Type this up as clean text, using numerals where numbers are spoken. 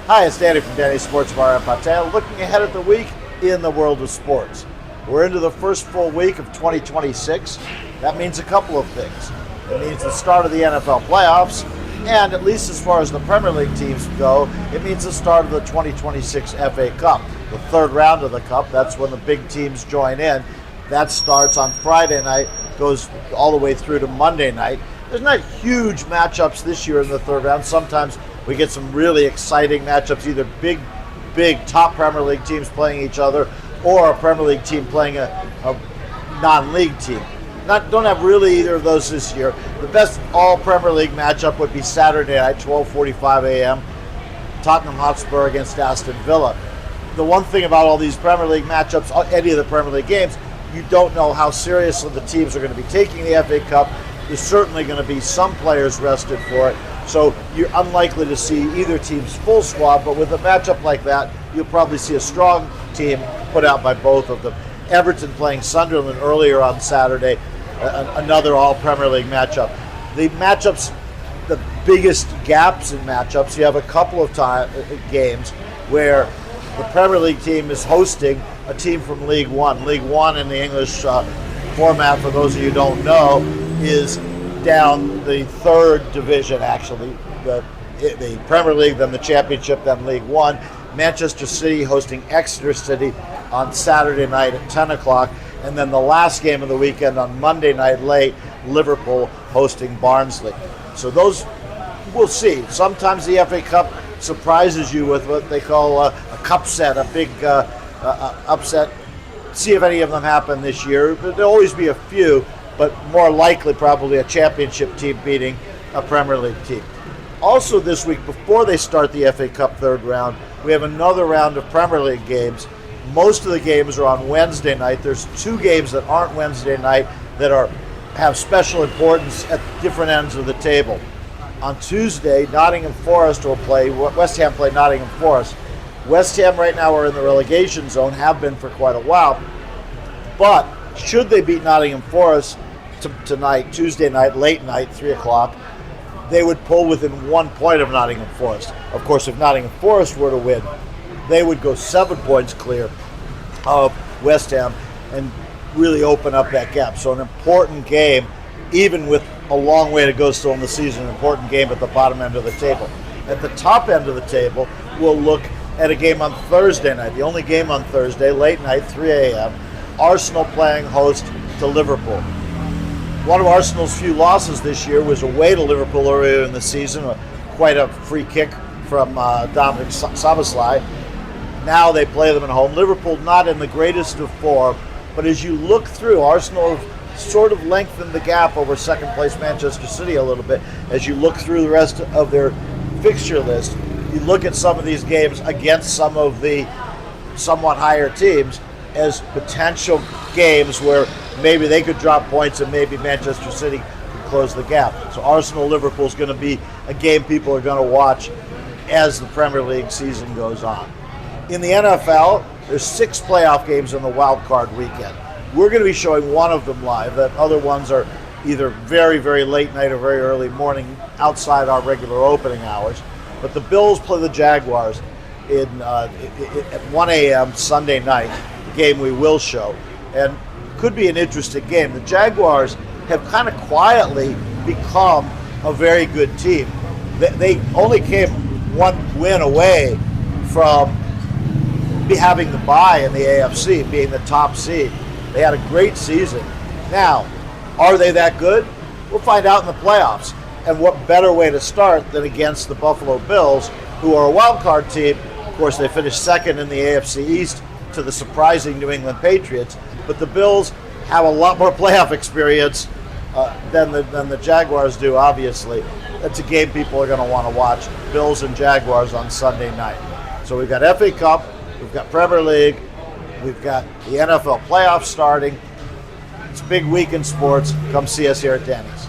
Hi, it's Danny from Danny's Sports Bar in Patel, looking ahead at the week in the world of sports. We're into the first full week of 2026. That means a couple of things. It means the start of the NFL playoffs, and at least as far as the Premier League teams go, it means the start of the 2026 FA Cup. The third round of the Cup, that's when the big teams join in. That starts on Friday night, goes all the way through to Monday night. There's not huge matchups this year in the third round. Sometimes we get some really exciting matchups, either big top Premier League teams playing each other or a Premier League team playing a non-league team. Don't have really either of those this year. The best all Premier League matchup would be Saturday night, 12:45 a.m., Tottenham Hotspur against Aston Villa. The one thing about all these Premier League matchups, any of the Premier League games, you don't know how seriously the teams are going to be taking the FA Cup. There's certainly going to be some players rested for it, so you're unlikely to see either team's full squad, but with a matchup like that, you'll probably see a strong team put out by both of them. Everton playing Sunderland earlier on Saturday, another all-Premier League matchup. The matchups, the biggest gaps in matchups, you have a couple of games where the Premier League team is hosting a team from League One. League One in the English format, for those of you who don't know, is down the third division, actually. The Premier League, then the Championship, then League One. Manchester City hosting Exeter City on Saturday night at 10 o'clock. And then the last game of the weekend on Monday night late, Liverpool hosting Barnsley. So those, we'll see. Sometimes the FA Cup surprises you with what they call a cup set, a big upset. See if any of them happen this year. But there'll always be a few, but more likely probably a championship team beating a Premier League team. Also this week, before they start the FA Cup third round, we have another round of Premier League games. Most of the games are on Wednesday night. There's two games that aren't Wednesday night that have special importance at different ends of the table. On Tuesday, Nottingham Forest will play, West Ham play Nottingham Forest. West Ham right now are in the relegation zone, have been for quite a while, but should they beat Nottingham Forest tonight, Tuesday night, late night, 3 o'clock, they would pull within 1 point of Nottingham Forest. Of course, if Nottingham Forest were to win, they would go 7 points clear of West Ham and really open up that gap. So an important game, even with a long way to go still in the season, an important game at the bottom end of the table. At the top end of the table, we'll look at a game on Thursday night, the only game on Thursday, late night, 3 a.m., Arsenal playing host to Liverpool. One of Arsenal's few losses this year was away to Liverpool earlier in the season, quite a free kick from Dominic Szoboszlai. Now they play them at home. Liverpool not in the greatest of form, but as you look through, Arsenal have sort of lengthened the gap over second place Manchester City a little bit. As you look through the rest of their fixture list, you look at some of these games against some of the somewhat higher teams as potential games where maybe they could drop points and maybe Manchester City could close the gap. So Arsenal-Liverpool is going to be a game people are going to watch as the Premier League season goes on. In the NFL, there's 6 playoff games in the wild card weekend. We're going to be showing one of them live. The other ones are either very, very late night or very early morning outside our regular opening hours. But the Bills play the Jaguars at 1 a.m. Sunday night, the game we will show, and could be an interesting game. The Jaguars have kind of quietly become a very good team. They only came one win away from having the bye in the AFC, being the top seed. They had a great season. Now, are they that good? We'll find out in the playoffs. And what better way to start than against the Buffalo Bills, who are a wild card team. Of course, they finished second in the AFC East to the surprising New England Patriots. But the Bills have a lot more playoff experience than the Jaguars do, obviously. That's a game people are going to want to watch. Bills and Jaguars on Sunday night. So we've got FA Cup, we've got Premier League, we've got the NFL playoffs starting. It's a big week in sports. Come see us here at Danny's.